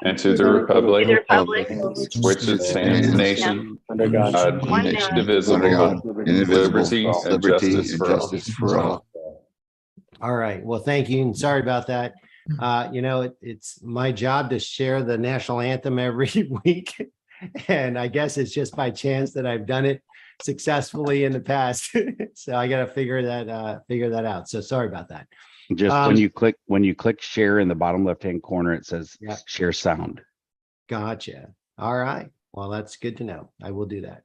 and to the republic which it stands, nation, under God, one nation, indivisible, indivisible, liberty liberty and and justice for all. All right. Well, thank you. And sorry about that. It's my job to share the national anthem every week. And I guess it's just by chance that I've done it successfully in the past. So I got to figure that out. So sorry about that. Just when you click share in the bottom left-hand corner, it says share sound. Gotcha. All right. Well, that's good to know. I will do that.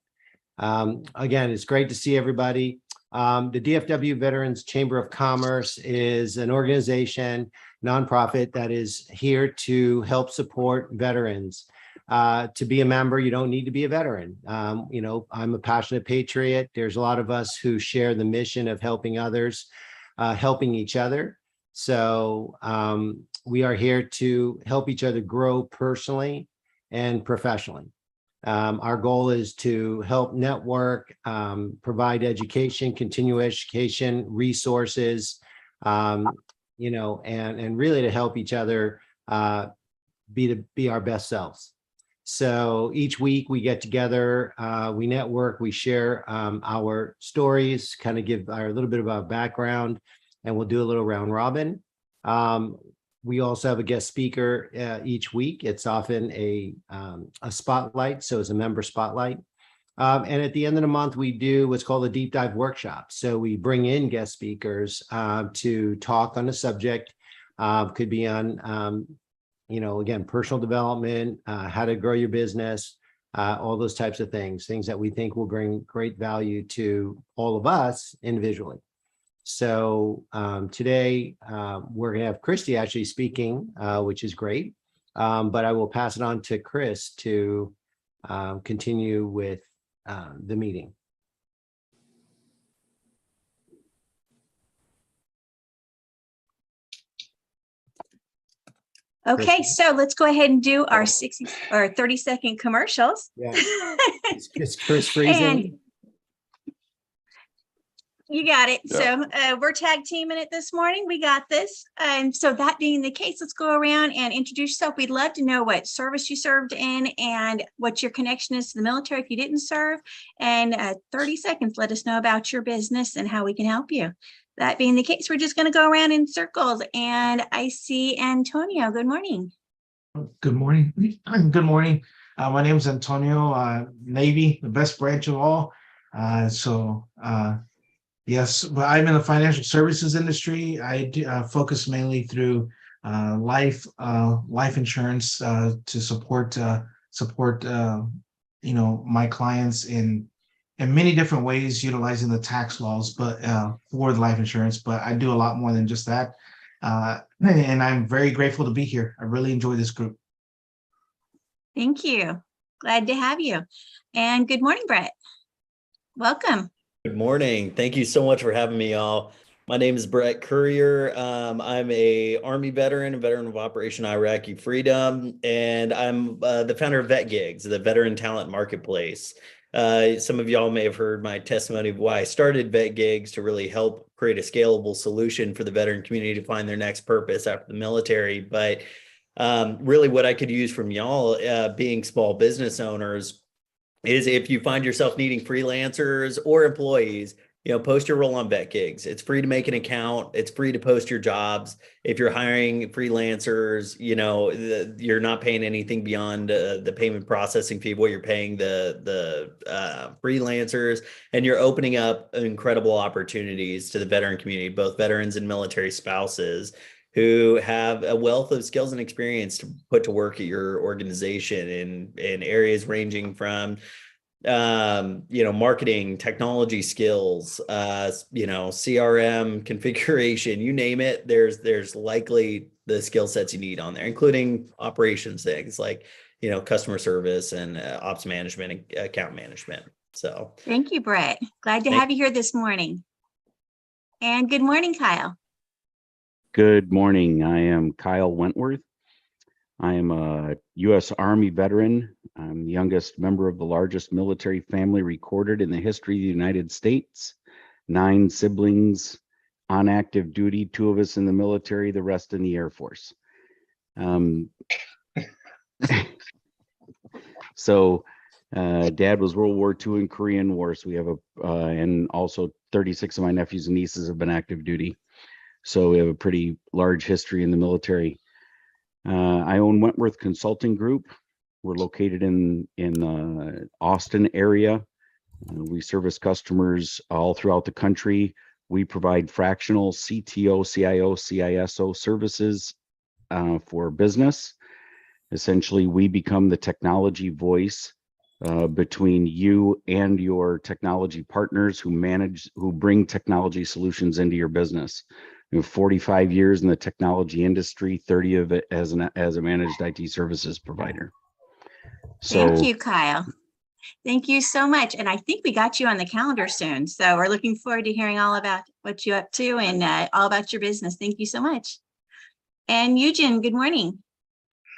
Again, it's great to see everybody. The DFW Veterans Chamber of Commerce is an organization, nonprofit, that is here to help support veterans. To be a member, you don't need to be a veteran. I'm a passionate patriot. There's a lot of us who share the mission of helping others, helping each other. So we are here to help each other grow personally and professionally. Our goal is to help network, provide education, continuing education, resources, and really to help each other be our best selves. So each week we get together, we network, we share our stories, kind of give a little bit of our background, and we'll do a little round robin. We also have a guest speaker each week. It's often a spotlight, so it's a member spotlight. And at the end of the month, we do what's called a deep dive workshop. So we bring in guest speakers to talk on a subject. Could be on, again, personal development, how to grow your business, all those types of things that we think will bring great value to all of us individually. So today we're going to have Christy actually speaking, which is great. But I will pass it on to Chris to continue with the meeting. Okay, so let's go ahead and do our 60 or 30-second commercials. Yeah. It's Chris freezing. And you got it. Yeah. So we're tag teaming it this morning. We got this. So that being the case, let's go around and introduce yourself. We'd love to know what service you served in and what your connection is to the military if you didn't serve. And 30 seconds, let us know about your business and how we can help you. That being the case, we're just going to go around in circles. And I see Antonio. Good morning. Good morning. Good morning. My name is Antonio, Navy, the best branch of all. Yes, but I'm in the financial services industry. I do, focus mainly through life insurance to support my clients in many different ways, utilizing the tax laws, but for the life insurance. But I do a lot more than just that, and I'm very grateful to be here. I really enjoy this group. Thank you. Glad to have you. And good morning, Brett. Welcome. Good morning. Thank you so much for having me, all. My name is Brett Courier. I'm a Army veteran, a veteran of Operation Iraqi Freedom, and I'm the founder of VetGigs, the Veteran Talent Marketplace. Some of y'all may have heard my testimony of why I started VetGigs, to really help create a scalable solution for the veteran community to find their next purpose after the military. But really what I could use from y'all being small business owners is if you find yourself needing freelancers or employees, post your role on VetGigs. It's free to make an account. It's free to post your jobs. If you're hiring freelancers, you're not paying anything beyond the payment processing fee of what you're paying the freelancers, and you're opening up incredible opportunities to the veteran community, both veterans and military spouses, who have a wealth of skills and experience to put to work at your organization in areas ranging from marketing, technology skills, CRM, configuration, you name it. There's likely the skill sets you need on there, including operations things like, customer service and ops management and account management. So thank you, Brett. Glad to have you here this morning. And good morning, Kyle. Good morning. I am Kyle Wentworth. I am a U.S. Army veteran. I'm the youngest member of the largest military family recorded in the history of the United States. 9 siblings on active duty, 2 of us in the military, the rest in the Air Force. So Dad was World War II and Korean War. So we have and also 36 of my nephews and nieces have been active duty. So we have a pretty large history in the military. I own Wentworth Consulting Group. We're located in Austin area. We service customers all throughout the country. We provide fractional CTO, CIO, CISO services for business. Essentially, we become the technology voice between you and your technology partners who bring technology solutions into your business. We have 45 years in the technology industry, 30 of it as a managed IT services provider. Thank you, Kyle. Thank you so much. And I think we got you on the calendar soon. So we're looking forward to hearing all about what you're up to and all about your business. Thank you so much. And Eugen, good morning.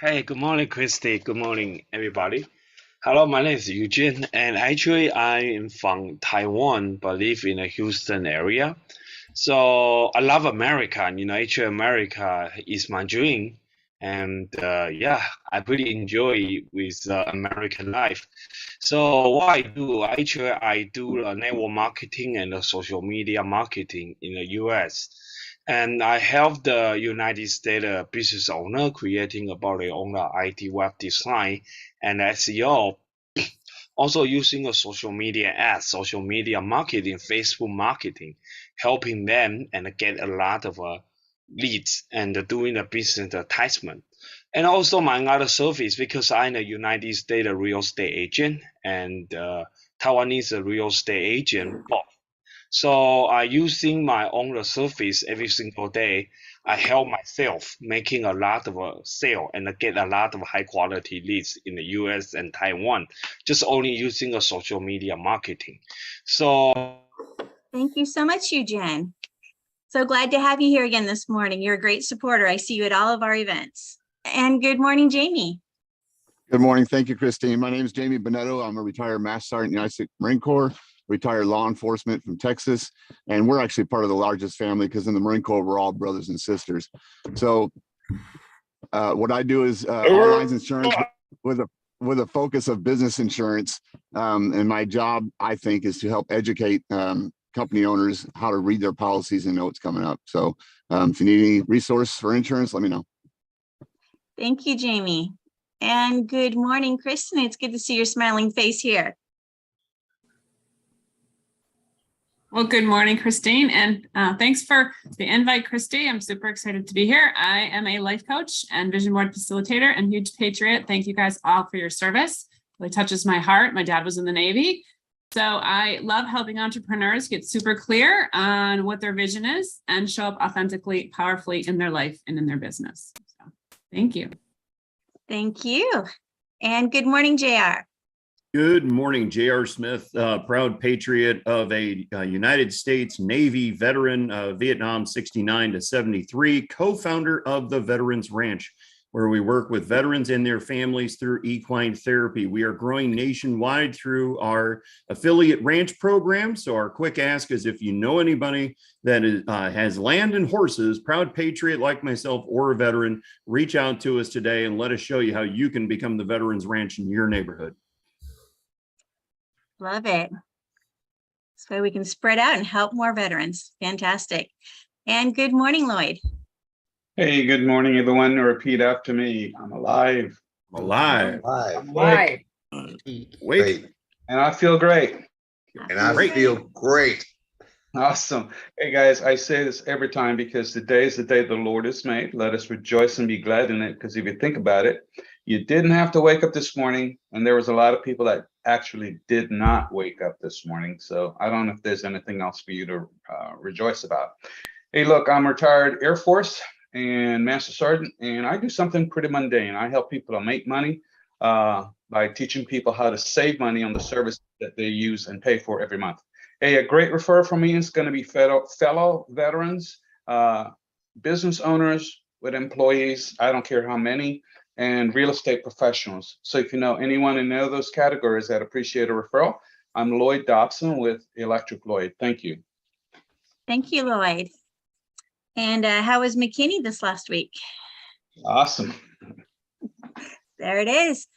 Hey, good morning, Christy. Good morning, everybody. Hello, my name is Eugene, and actually I am from Taiwan, but live in the Houston area. So I love America. Actually America is my dream. And yeah, I pretty enjoy with American life. So what I do, actually I do network marketing and social media marketing in the US. And I help the United States business owner creating about their own IT web design and SEO. Also using a social media ads, social media marketing, Facebook marketing, helping them and get a lot of leads and doing the business advertisement. And also my other service, because I'm a United States real estate agent and Taiwanese real estate agent both. So I using my own service every single day. I help myself making a lot of sale and get a lot of high quality leads in the US and Taiwan, just only using a social media marketing. So Thank you so much, Eugen. So glad to have you here again this morning. You're a great supporter. I see you at all of our events. And good morning, Jamie. Good morning. Thank you, Christine. My name is Jamie Bonetto. I'm a retired Master Sergeant in the United States Marine Corps, retired law enforcement from Texas. And we're actually part of the largest family because in the Marine Corps, we're all brothers and sisters. So what I do is all lines insurance with a focus of business insurance. And my job, I think, is to help educate company owners how to read their policies and know what's coming up. So if you need any resource for insurance, let me know. Thank you, Jamie. And good morning, Kristen. It's good to see your smiling face here. Well, good morning, Christine, and thanks for the invite, Christy. I'm super excited to be here. I am a life coach and vision board facilitator and huge patriot. Thank you guys all for your service. It really touches my heart. My dad was in the Navy. So I love helping entrepreneurs get super clear on what their vision is and show up authentically, powerfully in their life and in their business. So thank you. Thank you. And good morning, JR. Good morning, J.R. Smith, proud patriot of a United States Navy veteran, Vietnam 69 to 73, co-founder of the Veterans Ranch, where we work with veterans and their families through equine therapy. We are growing nationwide through our affiliate ranch program. So our quick ask is if you know anybody that has land and horses, proud patriot like myself or a veteran, reach out to us today and let us show you how you can become the Veterans Ranch in your neighborhood. Love it. So we can spread out and help more veterans. Fantastic. And good morning, Lloyd. Hey, good morning, everyone. Repeat after me. I'm alive. Alive. I'm awake. Wait. And I feel great. And I feel great. Awesome. Hey, guys, I say this every time because today is the day the Lord has made. Let us rejoice and be glad in it. Because if you think about it, you didn't have to wake up this morning. And there was a lot of people that actually did not wake up this morning. So I don't know if there's anything else for you to rejoice about. Hey, look, I'm retired Air Force and Master Sergeant, and I do something pretty mundane. I help people to make money by teaching people how to save money on the service that they use and pay for every month. Hey, a great referral from me is going to be fellow veterans, business owners with employees, I don't care how many, and real estate professionals. So if you know anyone in any of those categories that appreciate a referral, I'm Lloyd Dobson with Electric Lloyd. Thank you. Thank you, Lloyd. And how was McKinney this last week? Awesome. There it is.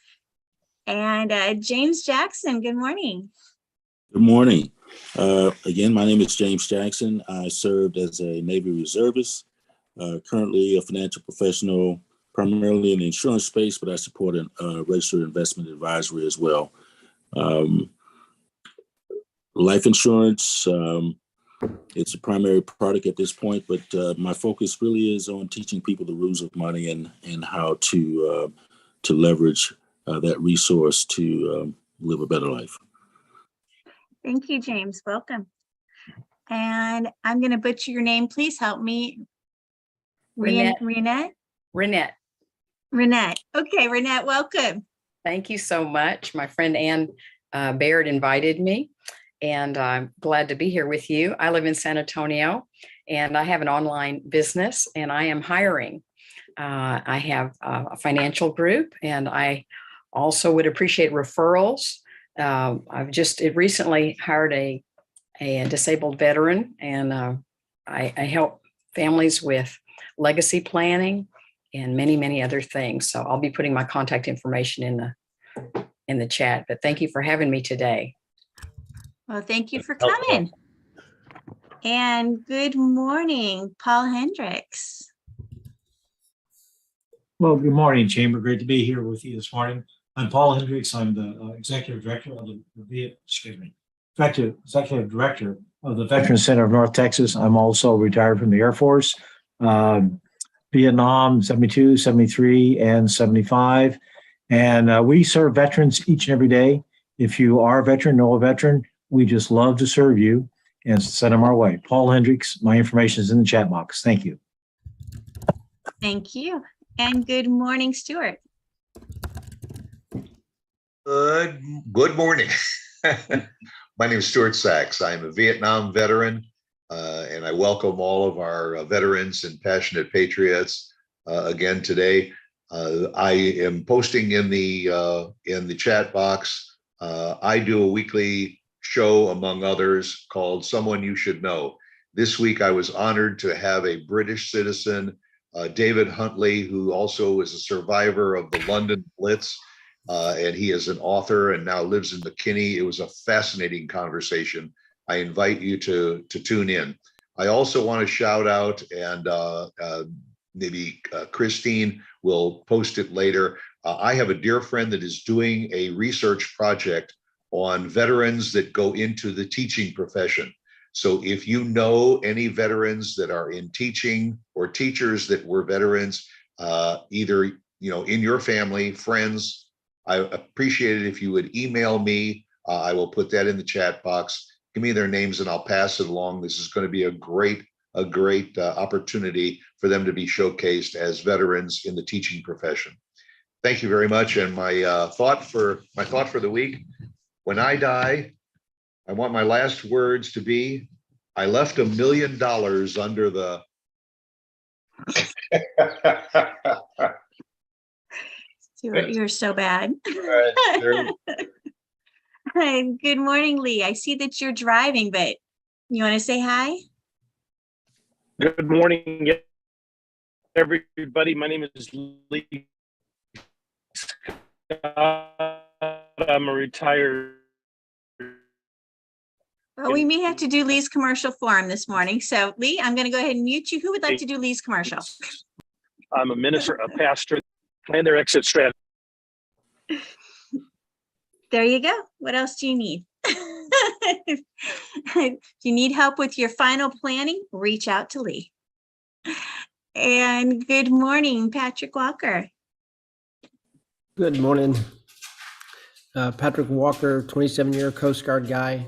And James Jackson, good morning. Good morning. Again, my name is James Jackson. I served as a Navy reservist, currently a financial professional, primarily in the insurance space, but I support a registered investment advisory as well. Life insurance, it's a primary product at this point, but my focus really is on teaching people the rules of money and how to leverage that resource to live a better life. Thank you, James. Welcome. And I'm going to butcher your name. Please help me. Renette. Renette. Okay, Renette, welcome. Thank you so much. My friend Ann Baird invited me, and I'm glad to be here with you. I live in San Antonio, and I have an online business, and I am hiring. I have a financial group, and I also would appreciate referrals. I've just recently hired a disabled veteran, and I help families with legacy planning and many, many other things. So I'll be putting my contact information in the chat, but thank you for having me today. Well, thank you for coming. And good morning, Paul Hendricks. Well, good morning, Chamber. Great to be here with you this morning. I'm Paul Hendricks. I'm the executive director of executive director of the Veterans Center of North Texas. I'm also retired from the Air Force, Vietnam, 72, 73, and 75. And we serve veterans each and every day. If you are a veteran, know a veteran, we just love to serve you and send them our way. Paul Hendricks, my information is in the chat box. Thank you. Thank you. And good morning, Stuart. Good morning. My name is Stuart Sachs. I'm a Vietnam veteran, and I welcome all of our veterans and passionate patriots again today. I am posting in the chat box. I do a weekly show, among others, called Someone You Should Know. This week, I was honored to have a British citizen, David Huntley, who also is a survivor of the London Blitz. And he is an author and now lives in McKinney. It was a fascinating conversation. I invite you to tune in. I also want to shout out, and maybe Christine will post it later. I have a dear friend that is doing a research project on veterans that go into the teaching profession. So if you know any veterans that are in teaching or teachers that were veterans, either in your family, friends, I appreciate it if you would email me. I will put that in the chat box. Give me their names and I'll pass it along. This is going to be a great opportunity for them to be showcased as veterans in the teaching profession. Thank you very much. And my thought for the week: when I die, I want my last words to be, I left $1 million under the. You're so bad. Good morning, Lee. I see that you're driving, but you want to say hi? Good morning, everybody. My name is Lee. I'm a retired. Well, we may have to do Lee's commercial for him this morning. So, Lee, I'm going to go ahead and mute you. Who would like to do Lee's commercial? I'm a minister, a pastor, and their exit strategy. There you go. What else do you need? If you need help with your final planning, reach out to Lee. And good morning, Patrick Walker. Good morning. Patrick Walker, 27-year Coast Guard guy.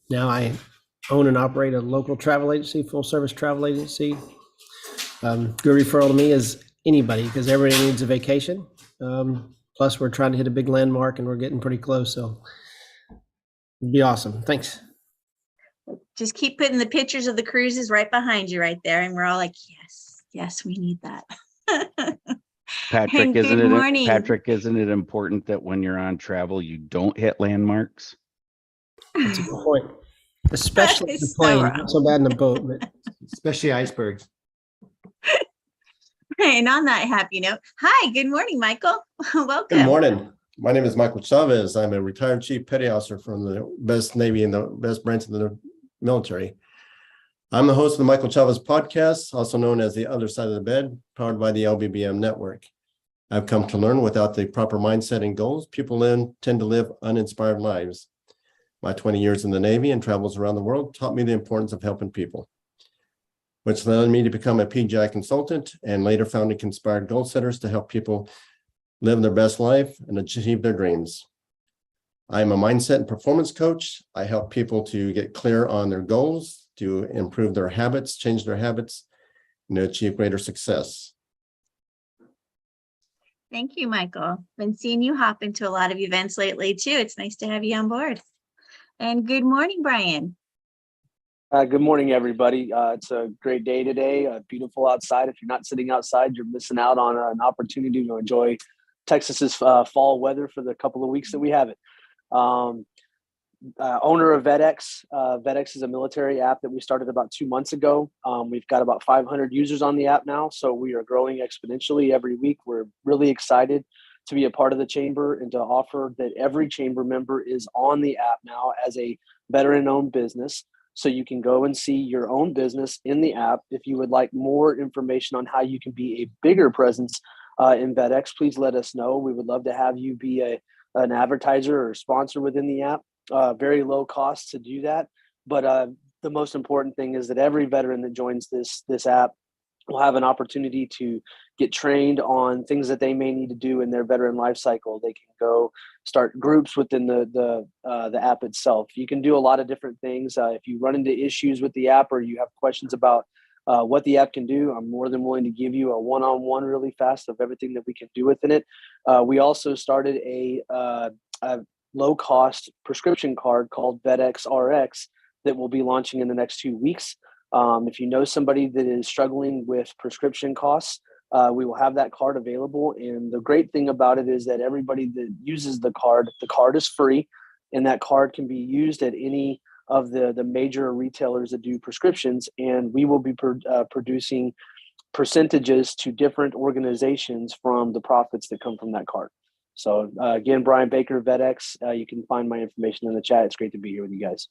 Now I own and operate a local travel agency, full service travel agency. Good referral to me is anybody, because everybody needs a vacation. Plus we're trying to hit a big landmark and we're getting pretty close. So it'd be awesome. Thanks. Just keep putting the pictures of the cruises right behind you right there. And we're all like, yes, we need that. Patrick, isn't it important that when you're on travel, you don't hit landmarks? That's a good point. Especially the plane, not so bad in the boat, but especially icebergs. And on that happy note, hi, good morning, Michael. Welcome. Good morning. My name is Michael Chavez. I'm a retired Chief Petty Officer from the best Navy and the best branch of the military. I'm the host of the Michael Chavez podcast, also known as The Other Side of the Bed, powered by the LBBM network. I've come to learn without the proper mindset and goals, people tend to live uninspired lives. My 20 years in the Navy and travels around the world taught me the importance of helping people, which led me to become a PGI consultant and later founded Conspired Goal Setters to help people live their best life and achieve their dreams. I'm a mindset and performance coach. I help people to get clear on their goals, to improve their habits, change their habits, and to achieve greater success. Thank you, Michael. Been seeing you hop into a lot of events lately too. It's nice to have you on board. And good morning, Brian. Good morning, everybody. It's a great day today. Beautiful outside. If you're not sitting outside, you're missing out on an opportunity to enjoy Texas's fall weather for the couple of weeks that we have it. Owner of VetX. VetX is a military app that we started about 2 months ago. We've got about 500 users on the app now, so we are growing exponentially every week. We're really excited to be a part of the chamber and to offer that every chamber member is on the app now as a veteran-owned business. So you can go and see your own business in the app. If you would like more information on how you can be a bigger presence in VetX, please let us know. We would love to have you be an advertiser or sponsor within the app. Very low cost to do that. But the most important thing is that every veteran that joins this app will have an opportunity to get trained on things that they may need to do in their veteran life cycle. They can go start groups within the app itself. You can do a lot of different things. If you run into issues with the app or you have questions about what the app can do, I'm more than willing to give you a one-on-one really fast of everything that we can do within it. We also started a low-cost prescription card called VetX RX that will be launching in the next 2 weeks. If you know somebody that is struggling with prescription costs, we will have that card available. And the great thing about it is that everybody that uses the card is free, and that card can be used at any of the major retailers that do prescriptions. And we will be producing percentages to different organizations from the profits that come from that card. So again, Brian Baker, VetX, you can find my information in the chat. It's great to be here with you guys.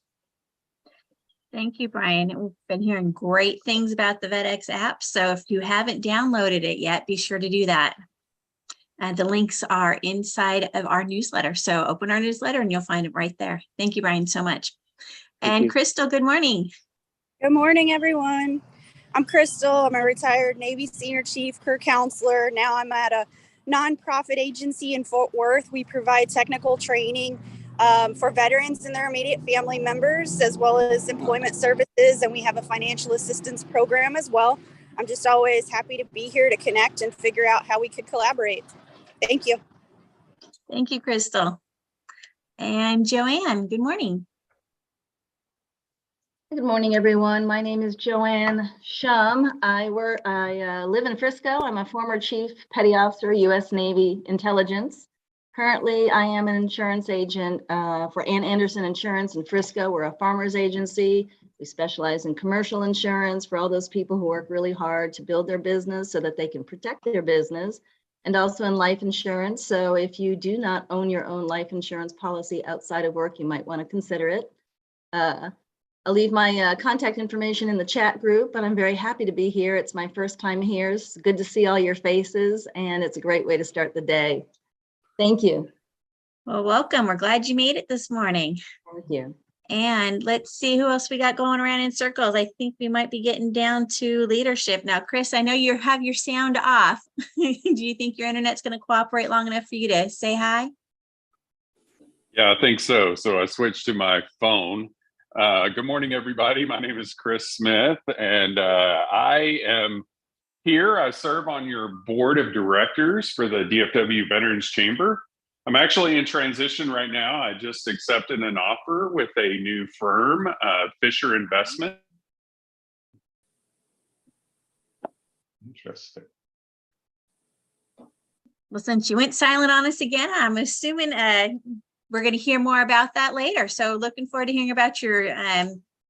Thank you, Brian. We've been hearing great things about the VetX app. So if you haven't downloaded it yet, be sure to do that. The links are inside of our newsletter. So open our newsletter and you'll find it right there. Thank you, Brian, so much. And Crystal, good morning. Good morning, everyone. I'm Crystal. I'm a retired Navy Senior Chief Career Counselor. Now I'm at a nonprofit agency in Fort Worth. We provide technical training for veterans and their immediate family members, as well as employment services. And we have a financial assistance program as well. I'm just always happy to be here to connect and figure out how we could collaborate. Thank you. Thank you, Crystal. And Joanne, good morning. Good morning, everyone. My name is Joanne Shum. I live in Frisco. I'm a former Chief Petty Officer, U.S. Navy Intelligence. Currently, I am an insurance agent for Ann Anderson Insurance in Frisco. We're a farmers agency. We specialize in commercial insurance for all those people who work really hard to build their business so that they can protect their business, and also in life insurance. So if you do not own your own life insurance policy outside of work, you might want to consider it. I'll leave my contact information in the chat group, but I'm very happy to be here. It's my first time here. It's good to see all your faces, and it's a great way to start the day. Thank you. Well, welcome. We're glad you made it this morning. Thank you. And let's see who else we got going around in circles. I think we might be getting down to leadership. Now, Chris, I know you have your sound off. Do you think your internet's going to cooperate long enough for you to say hi? Yeah, I think so. So I switched to my phone. Good morning, everybody. My name is Chris Smith, and I am here. I serve on your board of directors for the DFW Veterans Chamber. I'm actually in transition right now. I just accepted an offer with a new firm, Fisher Investment. Interesting. Well, since you went silent on us again, I'm assuming we're going to hear more about that later. So looking forward to hearing about your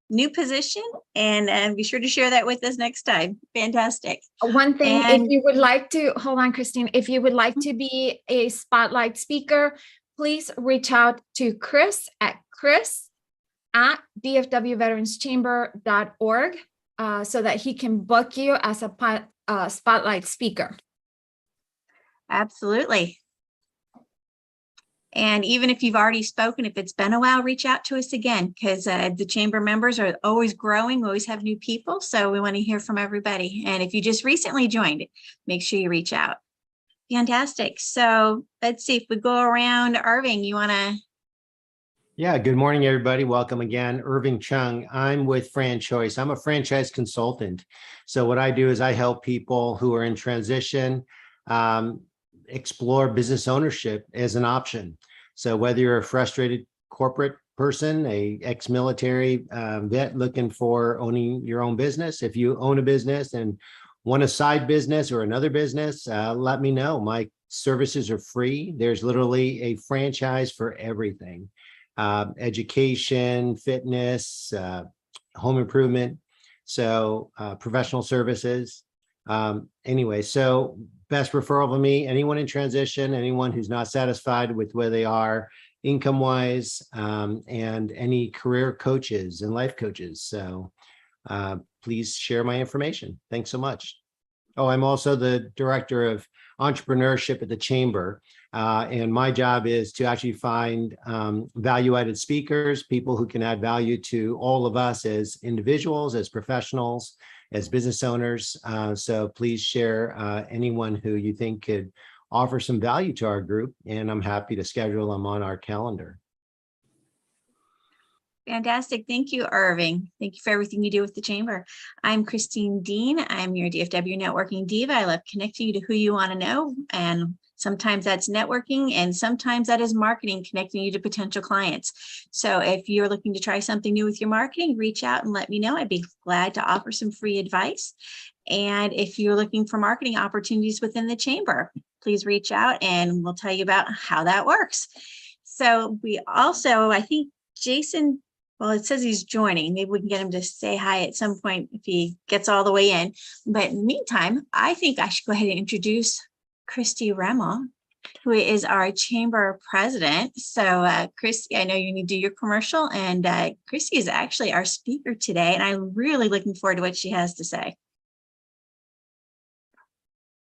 new position, and be sure to share that with us next time. Fantastic. One thing, And if you would like to, hold on, Christine, if you would like to be a spotlight speaker, please reach out to Chris at dfwveteranschamber.org so that he can book you as a spotlight speaker. absolutely. And even if you've already spoken, if it's been a while, reach out to us again, because the chamber members are always growing. We always have new people. So we want to hear from everybody. And if you just recently joined, make sure you reach out. Fantastic. So let's see if we go around. Irving, you want to? Yeah, good morning, everybody. Welcome again. Irving Chung. I'm with FranChoice. I'm a franchise consultant. So what I do is I help people who are in transition explore business ownership as an option. So whether you're a frustrated corporate person, a ex-military vet looking for owning your own business, if you own a business and want a side business or another business, let me know. My services are free. There's literally a franchise for everything. Education, fitness, home improvement, so professional services. Anyway, so best referral for me, anyone in transition, anyone who's not satisfied with where they are income-wise, and any career coaches and life coaches. So please share my information. Thanks so much. Oh, I'm also the director of entrepreneurship at the Chamber. And my job is to actually find value-added speakers, people who can add value to all of us as individuals, as professionals, as business owners. So please share anyone who you think could offer some value to our group, and I'm happy to schedule them on our calendar. Fantastic. Thank you, Irving. Thank you for everything you do with the Chamber. I'm Christine Dean. I'm your DFW networking diva. I love connecting you to who you want to know. And sometimes that's networking, and sometimes that is marketing, connecting you to potential clients. So if you're looking to try something new with your marketing, reach out and let me know. I'd be glad to offer some free advice. And if you're looking for marketing opportunities within the Chamber, please reach out and we'll tell you about how that works. So we also, I think Jason, well, it says he's joining. Maybe we can get him to say hi at some point if he gets all the way in. But in the meantime, I think I should go ahead and introduce Christy Remmel, who is our Chamber president. So Christy, I know you need to do your commercial, and Christy is actually our speaker today, and I'm really looking forward to what she has to say.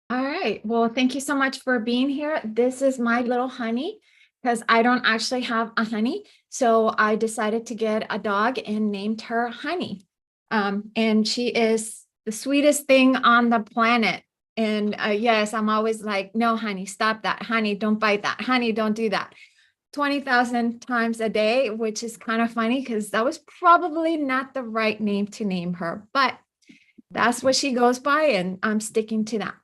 All right. Well, thank you so much for being here. This is my little honey, because I don't actually have a honey. So I decided to get a dog and named her Honey. And she is the sweetest thing on the planet. And yes, I'm always like, no, honey, stop that. Honey, don't bite that. Honey, don't do that. 20,000 times a day, which is kind of funny because that was probably not the right name to name her, but that's what she goes by, and I'm sticking to that.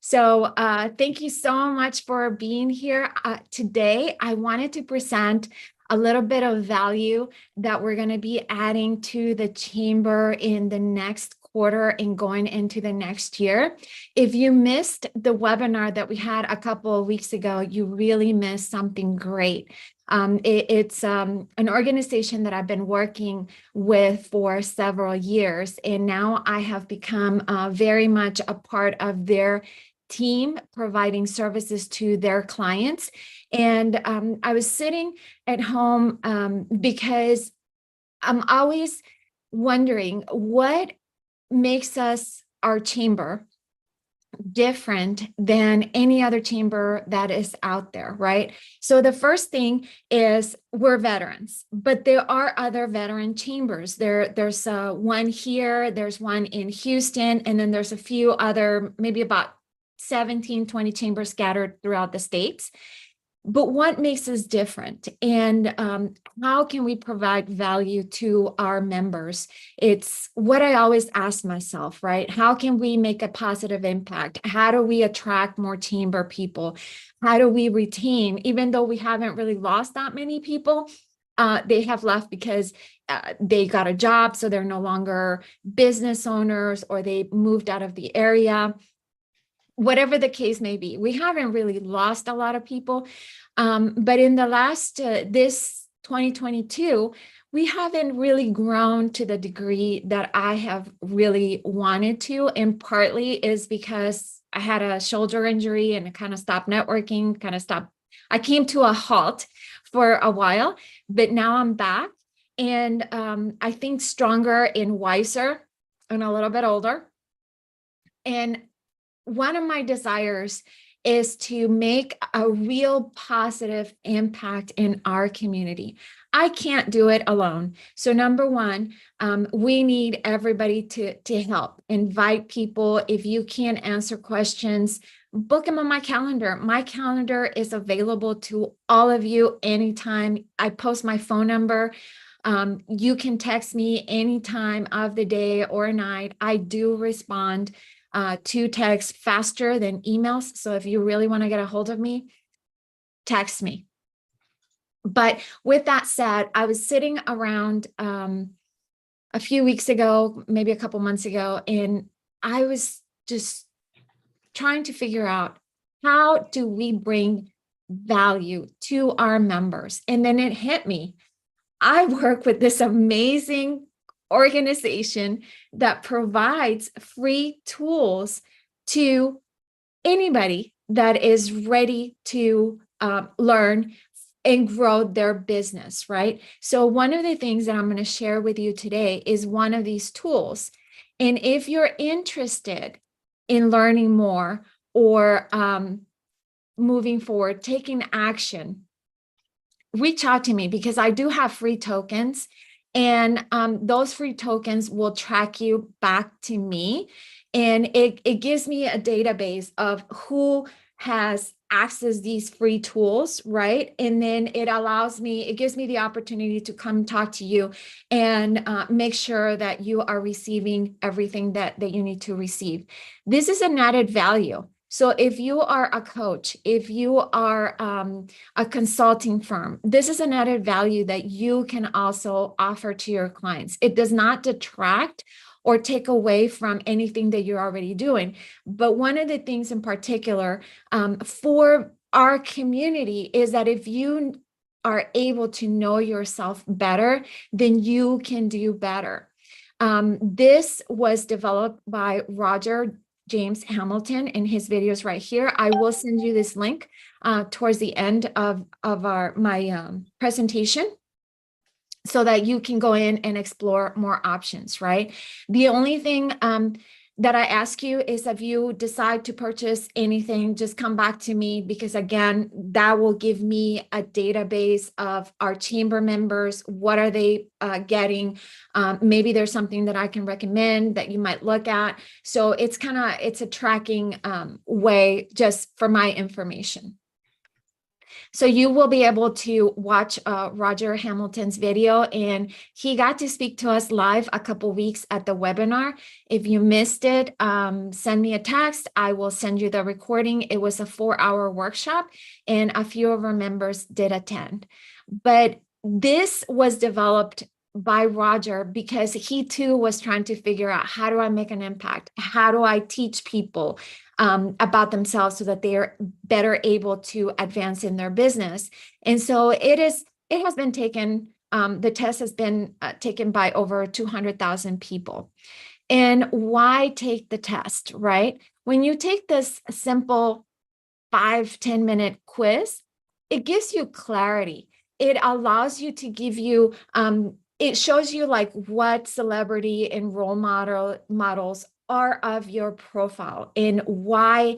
So thank you so much for being here today. I wanted to present a little bit of value that we're going to be adding to the Chamber in the next quarter and going into the next year. If you missed the webinar that we had a couple of weeks ago, you really missed something great. It's an organization that I've been working with for several years, and now I have become very much a part of their team providing services to their clients. And I was sitting at home because I'm always wondering what makes our chamber different than any other chamber that is out there, right? So the first thing is we're veterans, but there are other veteran chambers. There's one here, there's one in Houston, and then there's a few other, maybe about 17, 20 chambers scattered throughout the states. But what makes us different, and how can we provide value to our members? It's what I always ask myself, right? How can we make a positive impact? How do we attract more chamber people? How do we retain, even though we haven't really lost that many people, they have left because they got a job, so they're no longer business owners, or they moved out of the area. Whatever the case may be, we haven't really lost a lot of people. But in the last, this 2022, we haven't really grown to the degree that I have really wanted to. And partly is because I had a shoulder injury and it kind of stopped networking, I came to a halt for a while, but now I'm back. And I think stronger and wiser and a little bit older. And one of my desires is to make a real positive impact in our community. I can't do it alone. So number one, we need everybody to help. Invite people. If you can't answer questions, book them on my calendar. My calendar is available to all of you anytime. I post my phone number. You can text me anytime of the day or night. I do respond to text faster than emails. So if you really want to get a hold of me, text me. But with that said, I was sitting around a few weeks ago, maybe a couple months ago, and I was just trying to figure out, how do we bring value to our members? And then it hit me. I work with this amazing organization that provides free tools to anybody that is ready to learn and grow their business, right? So one of the things that I'm going to share with you today is one of these tools. And if you're interested in learning more or moving forward, taking action, reach out to me, because I do have free tokens, and those free tokens will track you back to me. And it gives me a database of has accessed these free tools, right? And then it gives me the opportunity to come talk to you and make sure that you are receiving everything that you need to receive. This is an added value. So if you are a coach, if you are a consulting firm, this is an added value that you can also offer to your clients. It does not detract or take away from anything that you're already doing. But one of the things in particular for our community is that if you are able to know yourself better, then you can do better. This was developed by Roger James Hamilton in his videos right here. I will send you this link towards the end of my presentation, so that you can go in and explore more options, right? The only thing that I ask you is, if you decide to purchase anything, just come back to me, because again, that will give me a database of our chamber members. What are they getting? Maybe there's something that I can recommend that you might look at. So it's a tracking way just for my information. So you will be able to watch Roger Hamilton's video, and he got to speak to us live a couple weeks at the webinar. If you missed it, send me a text. I will send you the recording. It was a 4-hour workshop, and a few of our members did attend. But this was developed by Roger because he too was trying to figure out, how do I make an impact? How do I teach people about themselves so that they are better able to advance in their business? And so it has been taken, the test has been taken by over 200,000 people. And why take the test, right? When you take this simple 5-10 minute quiz, it gives you clarity. It allows you to give you, it shows you like what celebrity and role models are of your profile and why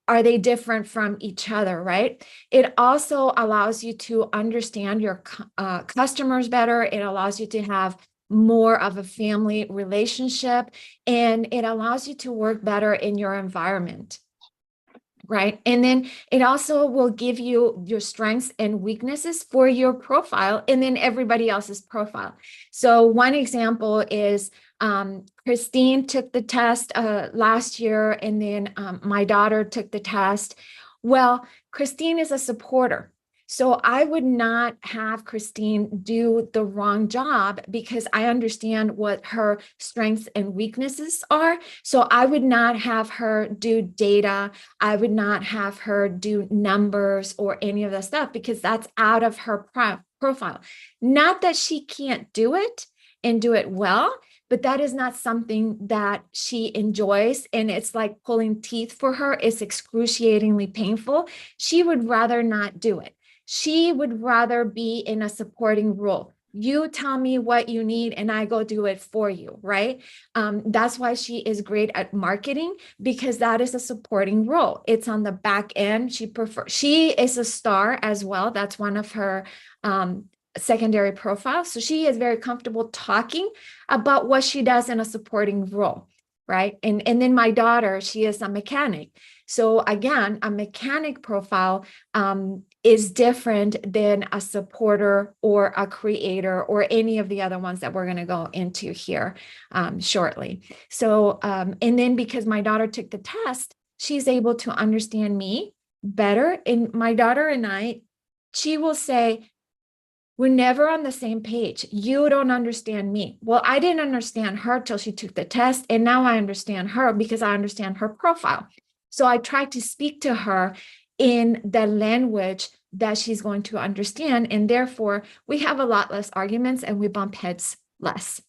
are they different from each other, right? It also allows you to understand your customers better. It allows you to have more of a family relationship, and it allows you to work better in your environment. Right. And then it also will give you your strengths and weaknesses for your profile and then everybody else's profile. So one example is Christine took the test last year, and then my daughter took the test. Well, Christine is a supporter. So I would not have Christine do the wrong job because I understand what her strengths and weaknesses are. So I would not have her do data. I would not have her do numbers or any of that stuff because that's out of her profile. Not that she can't do it and do it well, but that is not something that she enjoys. And it's like pulling teeth for her. It's excruciatingly painful. She would rather not do it. She would rather be in a supporting role. You tell me what you need and I go do it for you, right? That's why she is great at marketing, because that is a supporting role. It's on the back end. She is a star as well. That's one of her secondary profiles. So she is very comfortable talking about what she does in a supporting role, right? And then my daughter, she is a mechanic. So again, a mechanic profile is different than a supporter or a creator or any of the other ones that we're going to go into here shortly. So, and then because my daughter took the test, she's able to understand me better. And my daughter and I, she will say, we're never on the same page. You don't understand me. Well, I didn't understand her till she took the test. And now I understand her because I understand her profile. So I try to speak to her in the language that she's going to understand. And therefore, we have a lot less arguments and we bump heads less.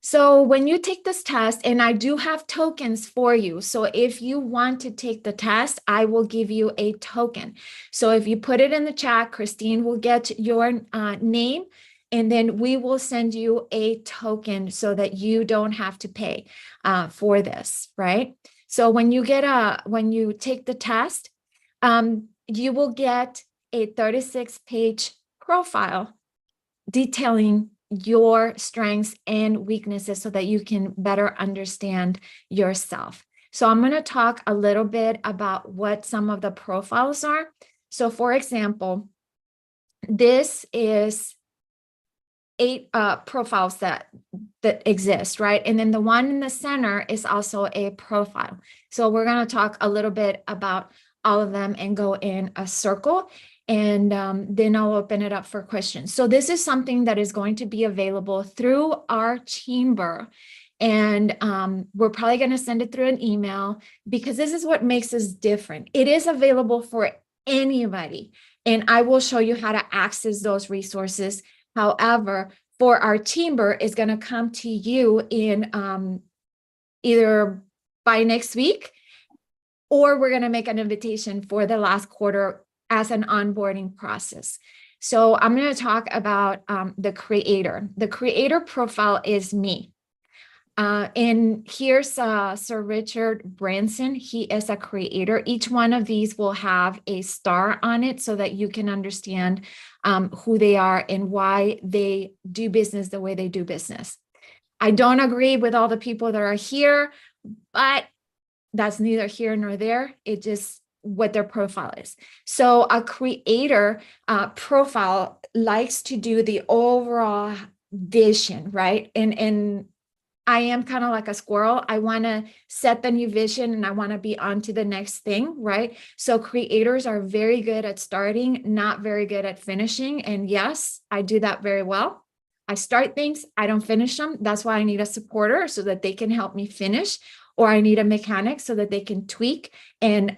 So when you take this test, and I do have tokens for you. So if you want to take the test, I will give you a token. So if you put it in the chat, Christine will get your name, and then we will send you a token so that you don't have to pay for this, right? So when you take the test, you will get a 36-page profile detailing your strengths and weaknesses so that you can better understand yourself. So I'm going to talk a little bit about what some of the profiles are. So for example, this is 8 profiles that exist, right? And then the one in the center is also a profile. So we're going to talk a little bit about all of them and go in a circle. And then I'll open it up for questions. So this is something that is going to be available through our chamber. And we're probably going to send it through an email because this is what makes us different. It is available for anybody. And I will show you how to access those resources. However, for our chamber, is going to come to you in either by next week, or we're going to make an invitation for the last quarter as an onboarding process. So I'm going to talk about the creator. The creator profile is me. And here's Sir Richard Branson. He is a creator. Each one of these will have a star on it so that you can understand who they are and why they do business the way they do business. I don't agree with all the people that are here, but that's neither here nor there. It just what their profile is. So a creator profile likes to do the overall vision, right? And I am kind of like a squirrel. I want to set the new vision and I want to be on to the next thing, right? So creators are very good at starting, not very good at finishing. And yes, I do that very well. I start things, I don't finish them. That's why I need a supporter so that they can help me finish, or I need a mechanic so that they can tweak and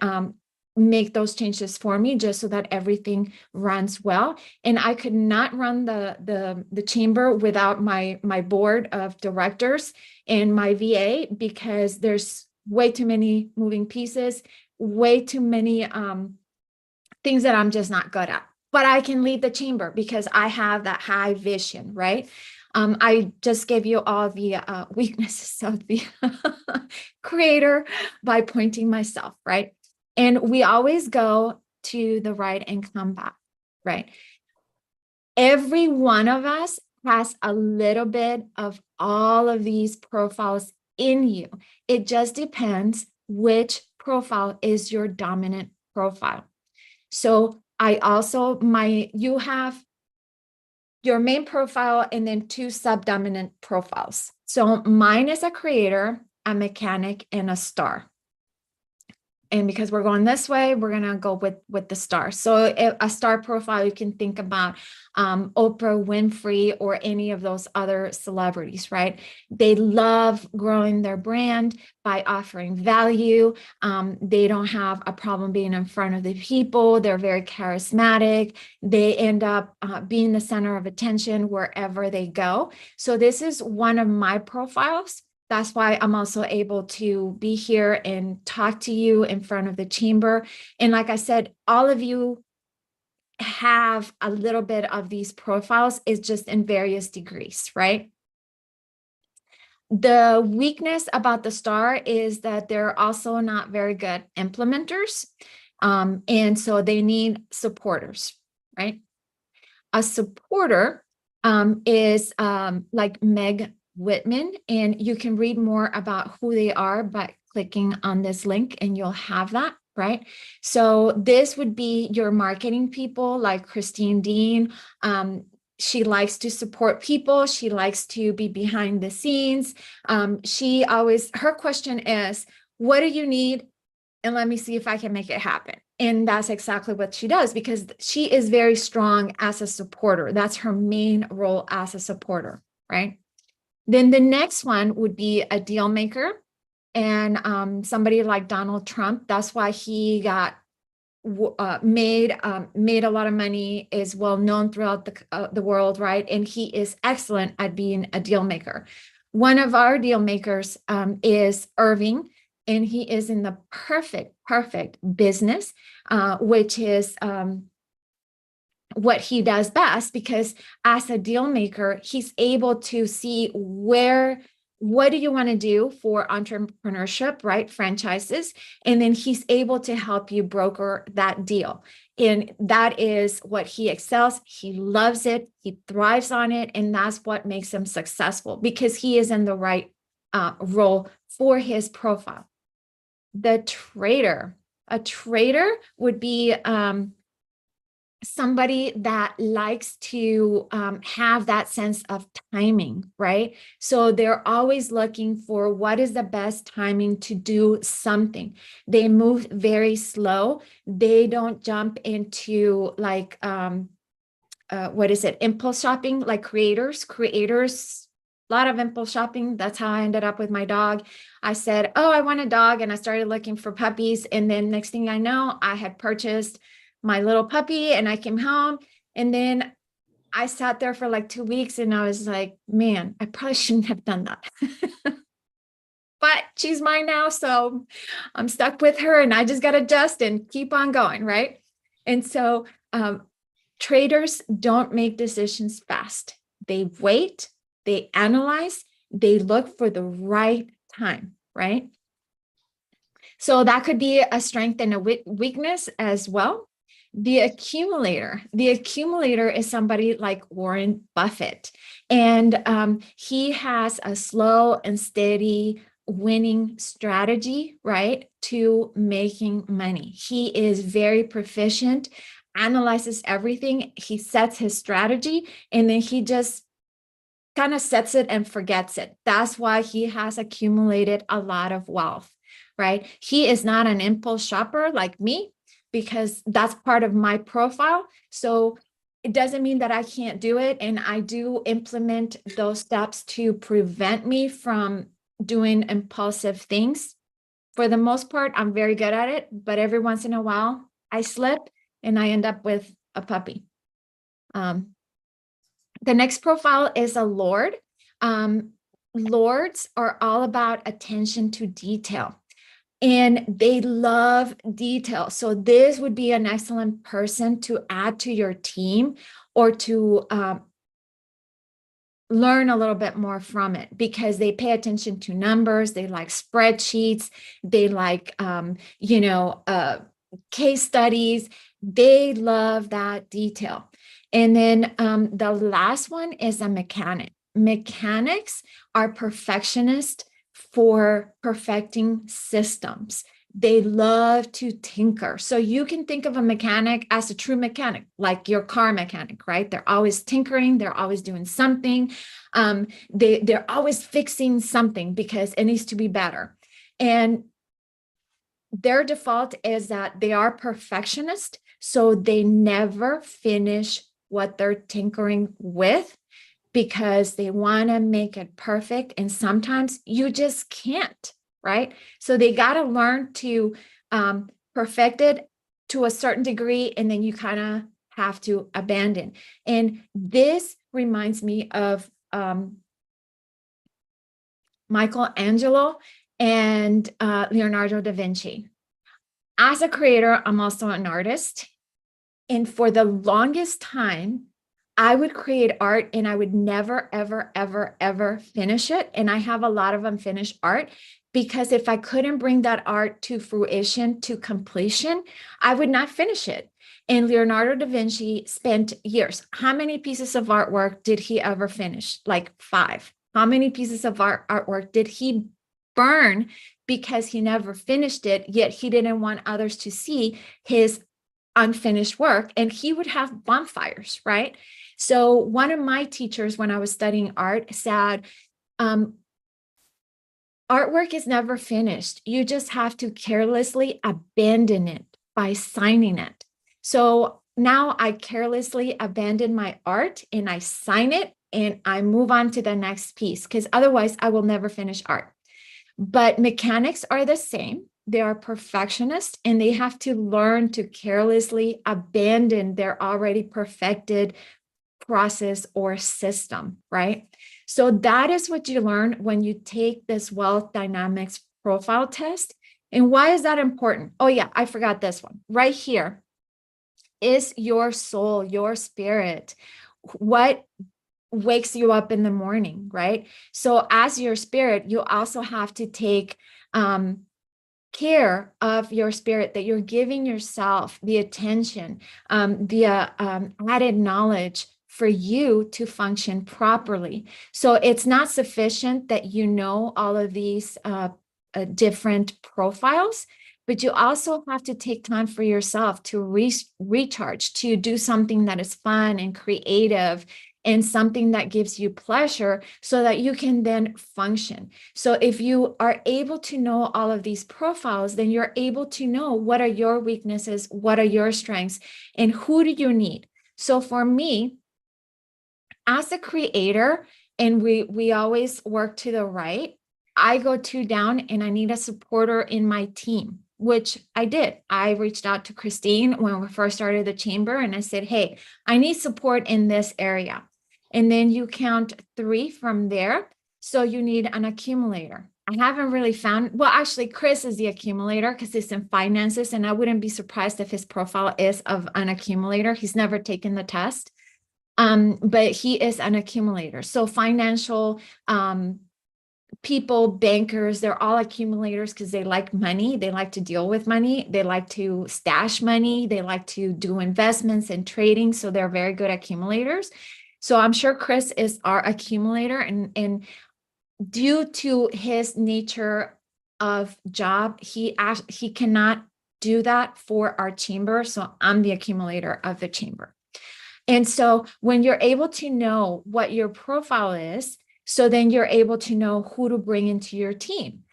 make those changes for me just so that everything runs well. And I could not run the chamber without my board of directors and my VA, because there's way too many moving pieces, way too many things that I'm just not good at. But I can lead the chamber because I have that high vision, right? I just gave you all the weaknesses of the creator by pointing myself, right? And we always go to the right and come back, right? Every one of us has a little bit of all of these profiles in you. It just depends which profile is your dominant profile. So I also, you have your main profile and then 2 subdominant profiles. So mine is a creator, a mechanic, and a star. And because we're going this way, we're going to go with the star. So a star profile, you can think about Oprah Winfrey or any of those other celebrities, right? They love growing their brand by offering value. They don't have a problem being in front of the people. They're very charismatic. They end up being the center of attention wherever they go. So this is one of my profiles. That's why I'm also able to be here and talk to you in front of the chamber. And like I said, all of you have a little bit of these profiles, is just in various degrees, right? The weakness about the star is that they're also not very good implementers. And so they need supporters, right? A supporter is like Meg Whitman, and you can read more about who they are by clicking on this link, and you'll have that, right? So this would be your marketing people like Christine Dean. She likes to support people. She likes to be behind the scenes. Her question is, what do you need? And let me see if I can make it happen. And that's exactly what she does, because she is very strong as a supporter. That's her main role as a supporter, right? Then the next one would be a deal maker, and somebody like Donald Trump. That's why he got made a lot of money, is well known throughout the world, right? And he is excellent at being a deal maker. One of our deal makers is Irving, and he is in the perfect business, which is what he does best, because as a deal maker, he's able to see what do you want to do for entrepreneurship, right? Franchises. And then he's able to help you broker that deal. And that is what he excels. He loves it. He thrives on it. And that's what makes him successful, because he is in the right role for his profile. A trader would be somebody that likes to have that sense of timing, right? So they're always looking for what is the best timing to do something. They move very slow. They don't jump into like, impulse shopping, like creators, a lot of impulse shopping. That's how I ended up with my dog. I said, oh, I want a dog. And I started looking for puppies. And then next thing I know, I had purchased my little puppy, and I came home, and then I sat there for like 2 weeks, and I was like, man, I probably shouldn't have done that. But she's mine now, so I'm stuck with her, and I just got to adjust and keep on going, right? And so traders don't make decisions fast. They wait, they analyze, they look for the right time, right? So that could be a strength and a weakness as well. The accumulator is somebody like Warren Buffett, and he has a slow and steady winning strategy, right, to making money. He is very proficient, analyzes everything. He sets his strategy, and then he just kind of sets it and forgets it. That's why he has accumulated a lot of wealth, right? He is not an impulse shopper like me, because that's part of my profile. So it doesn't mean that I can't do it. And I do implement those steps to prevent me from doing impulsive things. For the most part, I'm very good at it, but every once in a while I slip and I end up with a puppy. The next profile is a lord. Lords are all about attention to detail, and they love detail. So this would be an excellent person to add to your team, or to learn a little bit more from it, because they pay attention to numbers. They like spreadsheets. They like, case studies. They love that detail. And then the last one is a mechanic. Mechanics are perfectionists for perfecting systems. They love to tinker. So you can think of a mechanic as a true mechanic, like your car mechanic, right? They're always tinkering. They're always doing something. They're always fixing something because it needs to be better. And their default is that they are perfectionist, so they never finish what they're tinkering with because they want to make it perfect. And sometimes you just can't, right? So they got to learn to perfect it to a certain degree, and then you kind of have to abandon. And this reminds me of Michelangelo and Leonardo da Vinci. As a creator, I'm also an artist. And for the longest time, I would create art and I would never, ever, ever, ever finish it. And I have a lot of unfinished art because if I couldn't bring that art to fruition, to completion, I would not finish it. And Leonardo da Vinci spent years. How many pieces of artwork did he ever finish? Like 5. How many pieces of artwork did he burn because he never finished it, yet he didn't want others to see his unfinished work, and he would have bonfires, right? So one of my teachers when I was studying art said, artwork is never finished. You just have to carelessly abandon it by signing it. So now I carelessly abandon my art and I sign it and I move on to the next piece because otherwise I will never finish art. But mechanics are the same. They are perfectionists and they have to learn to carelessly abandon their already perfected process or system, right? So that is what you learn when you take this wealth dynamics profile test. And why is that important? Oh yeah, I forgot this one. Right here is your soul, your spirit. What wakes you up in the morning, right? So as your spirit, you also have to take care of your spirit, that you're giving yourself the attention, the added knowledge for you to function properly. So it's not sufficient that you know all of these different profiles, but you also have to take time for yourself to recharge, to do something that is fun and creative and something that gives you pleasure so that you can then function. So if you are able to know all of these profiles, then you're able to know what are your weaknesses, what are your strengths, and who do you need. So for me, as a creator, and we always work to the right, I go 2 down and I need a supporter in my team, which I did. I reached out to Christine when we first started the chamber and I said, hey, I need support in this area. And then you count 3 from there. So you need an accumulator. I haven't really found, well, actually Chris is the accumulator because he's in finances and I wouldn't be surprised if his profile is of an accumulator. He's never taken the test. But he is an accumulator. So financial people, bankers, they're all accumulators because they like money. They like to deal with money. They like to stash money. They like to do investments and trading. So they're very good accumulators. So I'm sure Chris is our accumulator, and due to his nature of job, he cannot do that for our chamber. So I'm the accumulator of the chamber. And so when you're able to know what your profile is, so then you're able to know who to bring into your team.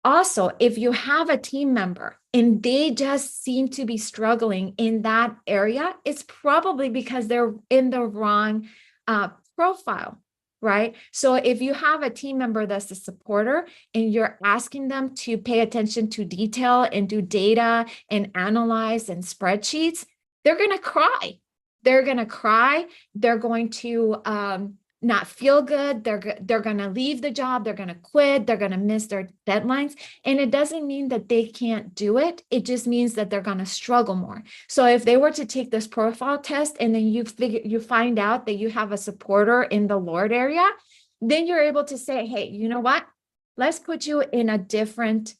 Also, if you have a team member and they just seem to be struggling in that area, it's probably because they're in the wrong profile, right? So if you have a team member that's a supporter and you're asking them to pay attention to detail and do data and analyze and spreadsheets, they're going to cry. They're going to cry. They're going to not feel good. They're going to leave the job. They're going to quit. They're going to miss their deadlines. And it doesn't mean that they can't do it. It just means that they're going to struggle more. So if they were to take this profile test and then you find out that you have a supporter in the Lord area, then you're able to say, hey, you know what? Let's put you in a different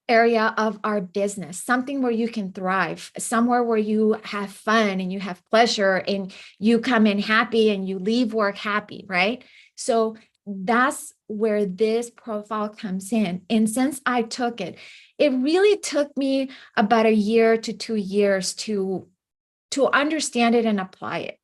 area of our business, something where you can thrive, somewhere where you have fun and you have pleasure and you come in happy and you leave work happy, right? So that's where this profile comes in. And since I took it, it really took me about 1 year to 2 years to understand it and apply it.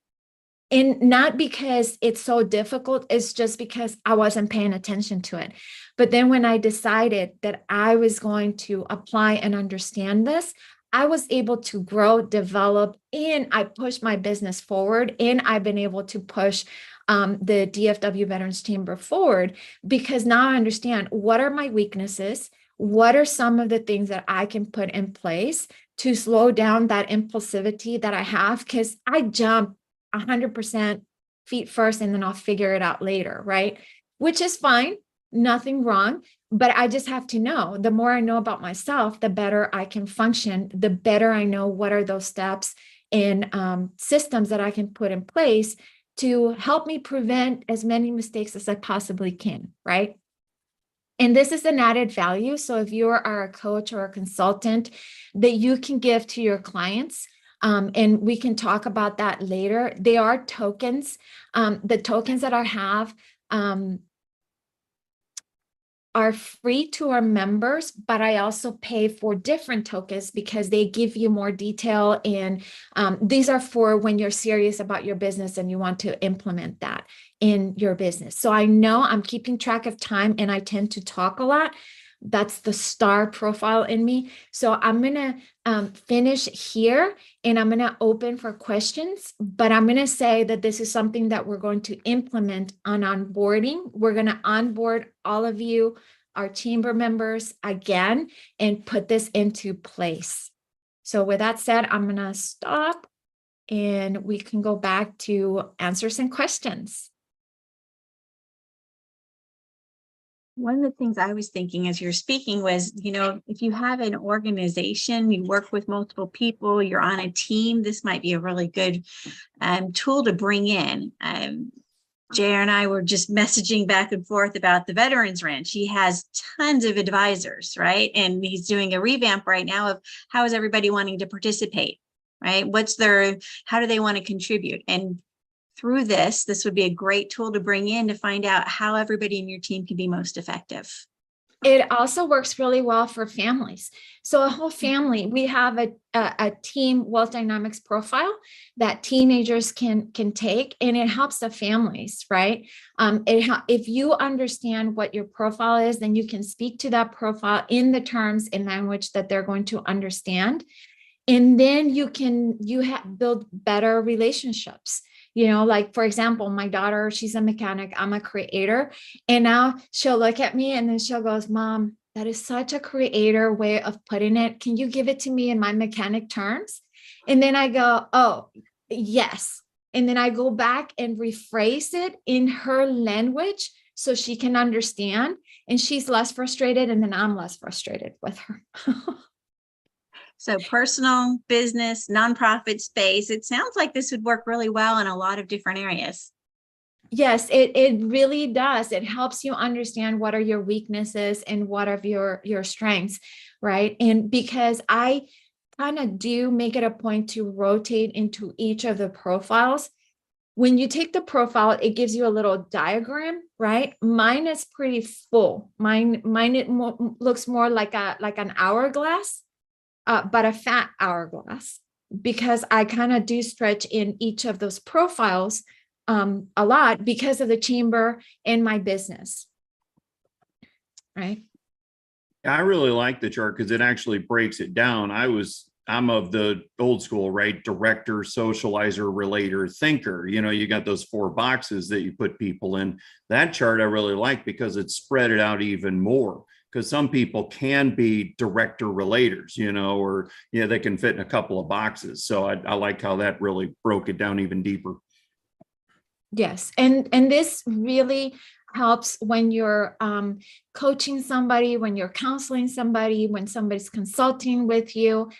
And not because it's so difficult, it's just because I wasn't paying attention to it. But then when I decided that I was going to apply and understand this, I was able to grow, develop, and I pushed my business forward. And I've been able to push the DFW Veterans Chamber forward, because now I understand what are my weaknesses, what are some of the things that I can put in place to slow down that impulsivity that I have, because I jump 100% feet first and then I'll figure it out later, right? Which is fine, nothing wrong. But I just have to know, the more I know about myself, the better I can function, the better I know what are those steps and systems that I can put in place to help me prevent as many mistakes as I possibly can, right? And this is an added value. So if you are a coach or a consultant that you can give to your clients, and we can talk about that later, they are tokens. The tokens that I have are free to our members, but I also pay for different tokens because they give you more detail. And these are for when you're serious about your business and you want to implement that in your business. So I know I'm keeping track of time and I tend to talk a lot. That's the star profile in me. So I'm going to finish here and I'm going to open for questions, but I'm going to say that this is something that we're going to implement on onboarding. We're going to onboard all of you, our chamber members again, and put this into place. So with that said, I'm going to stop and we can go back to answers and questions. One of the things I was thinking as you're speaking was, if you have an organization, you work with multiple people, you're on a team, this might be a really good tool to bring in. JR and I were just messaging back and forth about the Veterans Ranch. He has tons of advisors, right? And he's doing a revamp right now of how is everybody wanting to participate, right? How do they want to contribute? And through this would be a great tool to bring in to find out how everybody in your team can be most effective. It also works really well for families. So a whole family, we have a team wealth dynamics profile that teenagers can take, and it helps the families, right? If you understand what your profile is, then you can speak to that profile in the terms and language that they're going to understand. And then you build better relationships. Like, for example, my daughter, she's a mechanic, I'm a creator. And now she'll look at me and then she'll go, Mom, that is such a creator way of putting it. Can you give it to me in my mechanic terms? And then I go, oh, yes. And then I go back and rephrase it in her language so she can understand. And she's less frustrated. And then I'm less frustrated with her. So personal, business, nonprofit space, it sounds like this would work really well in a lot of different areas. Yes, it really does. It helps you understand what are your weaknesses and what are your strengths, right? And because I kind of do make it a point to rotate into each of the profiles. When you take the profile, it gives you a little diagram, right? Mine is pretty full. Mine looks more like an hourglass. But a fat hourglass, because I kind of do stretch in each of those profiles a lot because of the chamber and my business, right? I really like the chart because it actually breaks it down. I'm of the old school, right? Director, socializer, relator, thinker. You got those 4 boxes that you put people in. That chart I really like because it spread it out even more. Because some people can be director relators, or they can fit in a couple of boxes. So I like how that really broke it down even deeper. Yes, and this really helps when you're coaching somebody, when you're counseling somebody, when somebody's consulting with you.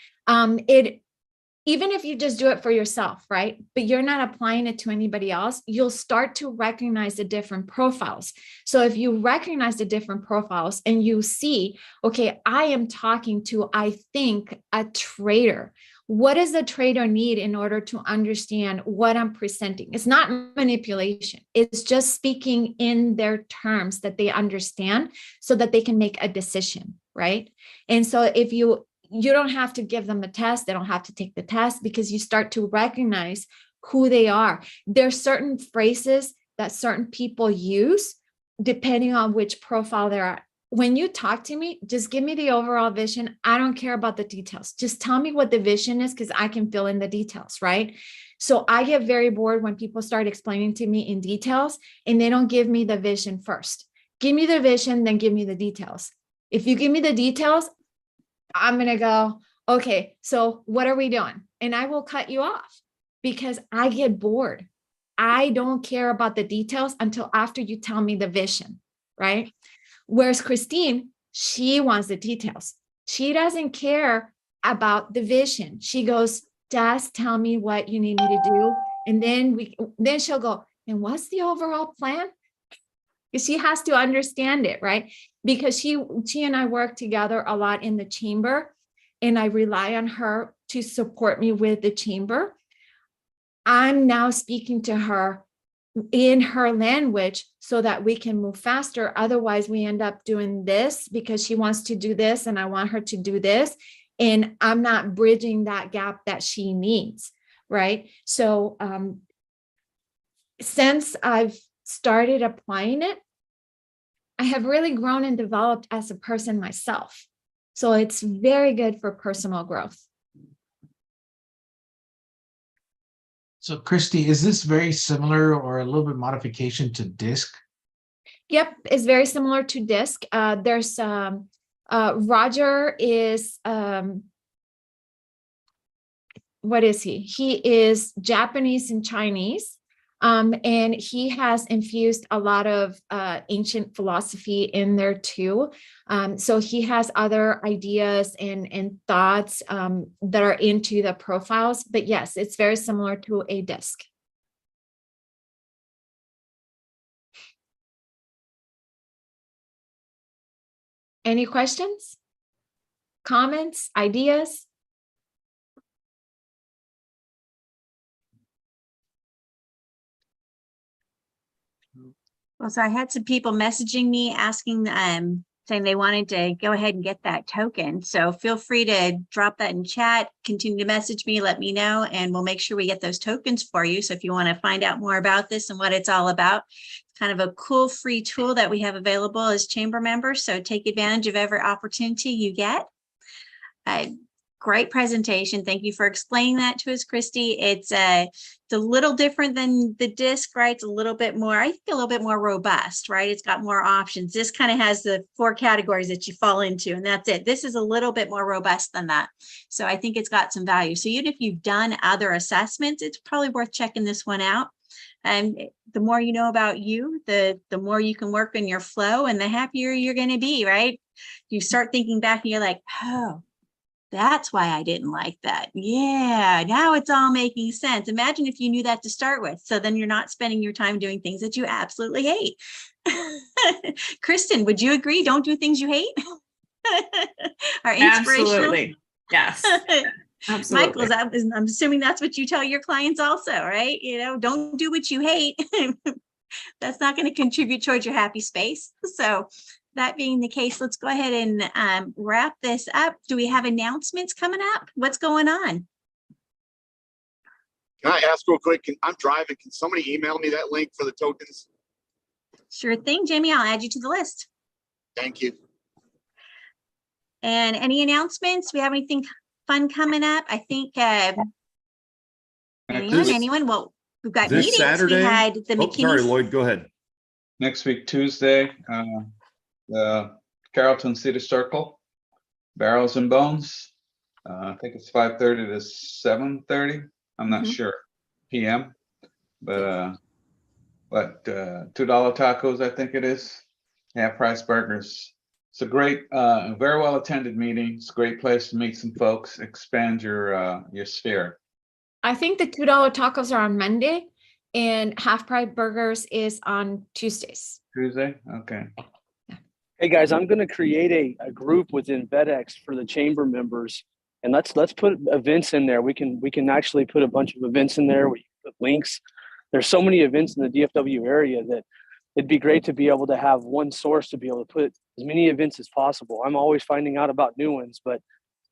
Even if you just do it for yourself, right? But you're not applying it to anybody else, you'll start to recognize the different profiles. So if you recognize the different profiles and you see, okay, I am talking to, I think, a trader. What does the trader need in order to understand what I'm presenting? It's not manipulation. It's just speaking in their terms that they understand so that they can make a decision, right? And so if you don't have to give them a test. They don't have to take the test because you start to recognize who they are. There's certain phrases that certain people use depending on which profile they're at. When you talk to me, just give me the overall vision. I don't care about the details. Just tell me what the vision is, because I can fill in the details, right? So I get very bored when people start explaining to me in details and they don't give me the vision first. Give me the vision, then give me the details. If you give me the details, I'm going to go, okay, so what are we doing? And I will cut you off because I get bored. I don't care about the details until after you tell me the vision, right? Whereas Christine, she wants the details. She doesn't care about the vision. She goes, just tell me what you need me to do. And then she'll go, and what's the overall plan? Because she has to understand it, right? Because she and I work together a lot in the chamber, and I rely on her to support me with the chamber. I'm now speaking to her in her language so that we can move faster. Otherwise, we end up doing this because she wants to do this and I want her to do this. And I'm not bridging that gap that she needs, right? So since I've started applying it, I have really grown and developed as a person myself. So it's very good for personal growth. So Christy, is this very similar or a little bit modification to DISC? Yep, it's very similar to DISC. There's Roger is, what is he? He is Japanese and Chinese. And he has infused a lot of ancient philosophy in there too. So he has other ideas and thoughts that are into the profiles. But yes, it's very similar to a DISC. Any questions? Comments? Ideas? Well, so I had some people messaging me asking, saying they wanted to go ahead and get that token. So feel free to drop that in chat, continue to message me, let me know, and we'll make sure we get those tokens for you. So if you want to find out more about this and what it's all about, it's kind of a cool free tool that we have available as chamber members. So take advantage of every opportunity you get. Great presentation. Thank you for explaining that to us, Christy. It's a little different than the DISC, right? It's a little bit more, I think a little bit more robust, right? It's got more options. This kind of has the 4 categories that you fall into, and that's it. This is a little bit more robust than that. So I think it's got some value. So even if you've done other assessments, it's probably worth checking this one out. And the more you know about you, the more you can work in your flow and the happier you're going to be, right? You start thinking back and you're like, oh, that's why I didn't like that. Yeah, now it's all making sense. Imagine if you knew that to start with. So then you're not spending your time doing things that you absolutely hate. Kristen, would you agree? Don't do things you hate. Are inspirational. Absolutely. Yes. Absolutely. Michael, I'm assuming that's what you tell your clients also, right? You know, don't do what you hate. That's not going to contribute towards your happy space. So that being the case, let's go ahead and wrap this up. Do we have announcements coming up? What's going on? Can I ask real quick? I'm driving. Can somebody email me that link for the tokens? Sure thing, Jamie. I'll add you to the list. Thank you. And any announcements? Do we have anything fun coming up? I think anyone? Well, we've got This meetings. Saturday? We had the Oh, McKinney. sorry, Lloyd, go ahead. Next week, Tuesday, the Carrollton City Circle, Barrels and Bones. I think it's 5:30 to 7:30. I'm not sure PM, but $2 tacos, I think it is. Half price burgers. It's a great, very well attended meeting. It's a great place to meet some folks, expand your sphere. I think the $2 tacos are on Monday and half price burgers is on Tuesdays. Tuesday? Okay. Hey guys, I'm going to create a group within VetX for the chamber members, and let's put events in there. We can actually put a bunch of events in there. We can put links. There's so many events in the DFW area that it'd be great to be able to have one source to be able to put as many events as possible. I'm always finding out about new ones, but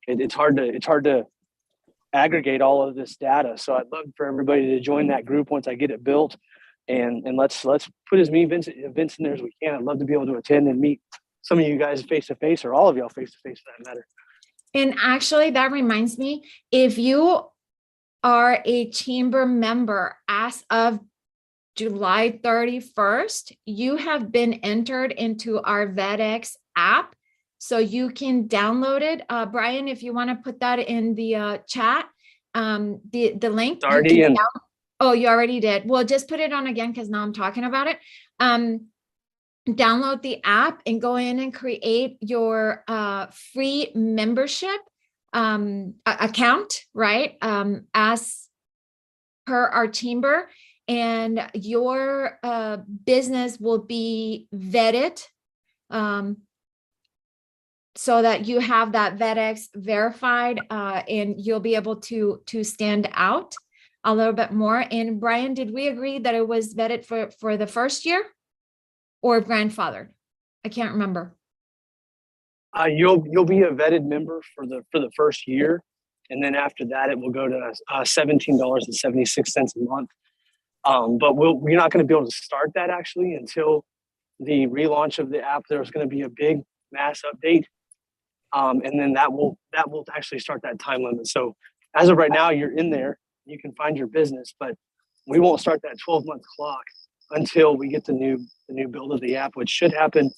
it's hard to aggregate all of this data. So I'd love for everybody to join that group once I get it built, and let's put as many events in there as we can. I'd love to be able to attend and meet some of you guys face to face, or all of y'all face to face for that matter. And actually, that reminds me, if you are a chamber member as of July 31st, you have been entered into our VetX app. So you can download it. Brian, if you want to put that in the chat, the link. Already in. Oh, you already did. Well, just put it on again because now I'm talking about it. Download the app and go in and create your free membership account, right? As per our chamber, and your business will be vetted so that you have that VetX verified, and you'll be able to stand out a little bit more. And Brian, did we agree that it was vetted for the first year or grandfathered? I can't remember. You'll be a vetted member for the first year, and then after that, it will go to $17.76 a month. But we're not going to be able to start that actually until the relaunch of the app. There's going to be a big mass update, and then that will actually start that time limit. So as of right now, you're in there. You can find your business, but we won't start that 12-month clock until we get the new build of the app, which should happen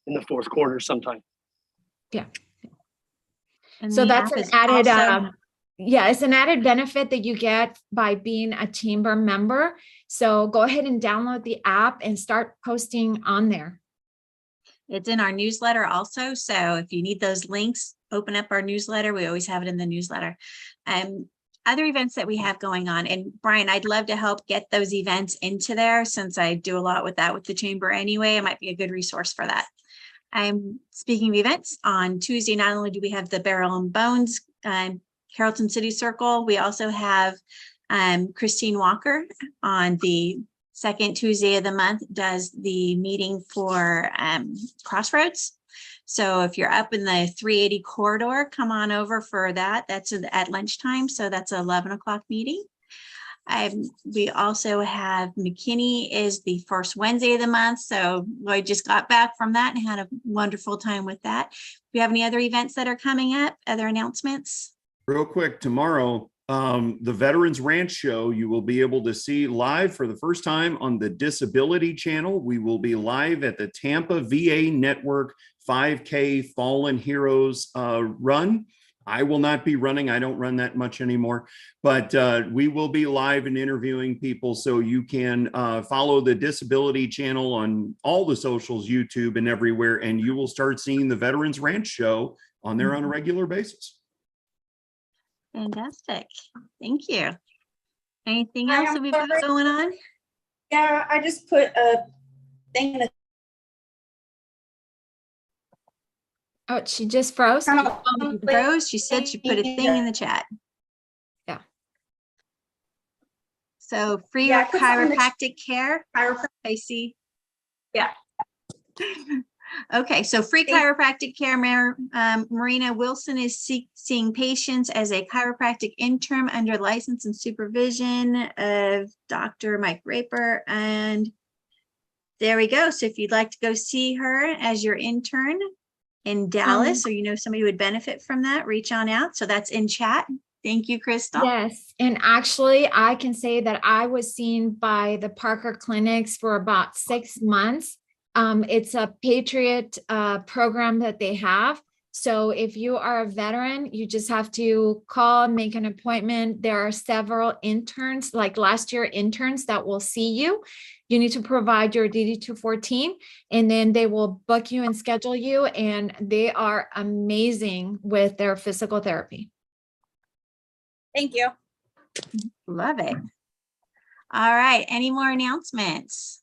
in the fourth quarter sometime. Yeah. And So the that's app an is added, also- yeah, it's an added benefit that you get by being a chamber member. So go ahead and download the app and start posting on there. It's in our newsletter also. So if you need those links, open up our newsletter. We always have it in the newsletter. Other events that we have going on. And Brian, I'd love to help get those events into there since I do a lot with that with the chamber anyway. It might be a good resource for that. Speaking of events, on Tuesday, not only do we have the Barrel and Bones, Carrollton City Circle, we also have Christine Walker on the second Tuesday of the month does the meeting for Crossroads. So if you're up in the 380 corridor, come on over for that. That's at lunchtime. So that's an 11 o'clock meeting. We also have McKinney is the first Wednesday of the month. So Lloyd just got back from that and had a wonderful time with that. Do we have any other events that are coming up? Other announcements? Real quick, tomorrow, the Veterans Ranch Show, you will be able to see live for the first time on the Disability Channel. We will be live at the Tampa VA Network 5K Fallen Heroes run. I will not be running. I don't run that much anymore, but we will be live and interviewing people. So you can follow the Disability Channel on all the socials, YouTube and everywhere, and you will start seeing the Veterans Ranch Show on there on a regular basis. Fantastic. Thank you. Anything else that we've got going on? Yeah, I just put a thing in the Oh, she just froze. Froze. She said she put a thing in the chat. Yeah. So free Yeah, I put something in the chiropractic care. I see. Yeah. Okay, so free chiropractic care. Marina Wilson is seeing patients as a chiropractic intern under license and supervision of Dr. Mike Raper. And there we go. So if you'd like to go see her as your intern in Dallas, or you know somebody who would benefit from that, reach on out. So that's in chat. Thank you, Crystal. Yes. And actually, I can say that I was seen by the Parker Clinics for about 6 months. It's a Patriot program that they have. So if you are a veteran, you just have to call, make an appointment. There are several interns, like last year interns that will see you. You need to provide your DD-214, and then they will book you and schedule you. And they are amazing with their physical therapy. Thank you. Love it. All right. Any more announcements?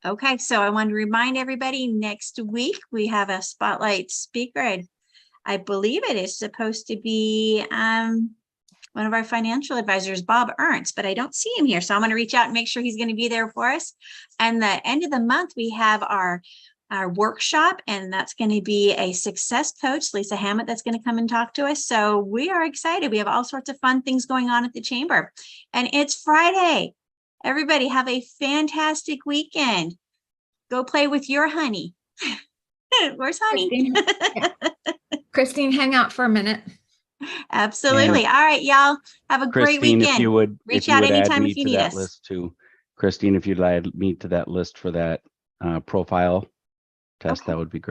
Okay, so I want to remind everybody next week we have a spotlight speaker. I believe it is supposed to be one of our financial advisors, Bob Ernst, but I don't see him here. So I'm going to reach out and make sure he's going to be there for us. And the end of the month, we have our our workshop, and that's going to be a success coach, Lisa Hammett, that's going to come and talk to us. So we are excited. We have all sorts of fun things going on at the chamber, and it's Friday. Everybody have a fantastic weekend. Go play with your honey. Where's honey? Christine, yeah. Christine, hang out for a minute. Absolutely. All right, y'all. Have a great Christine, weekend. if you would, Reach out add anytime me if you to need that us. list too. Christine, if you'd add me to that list for that profile test, that would be great.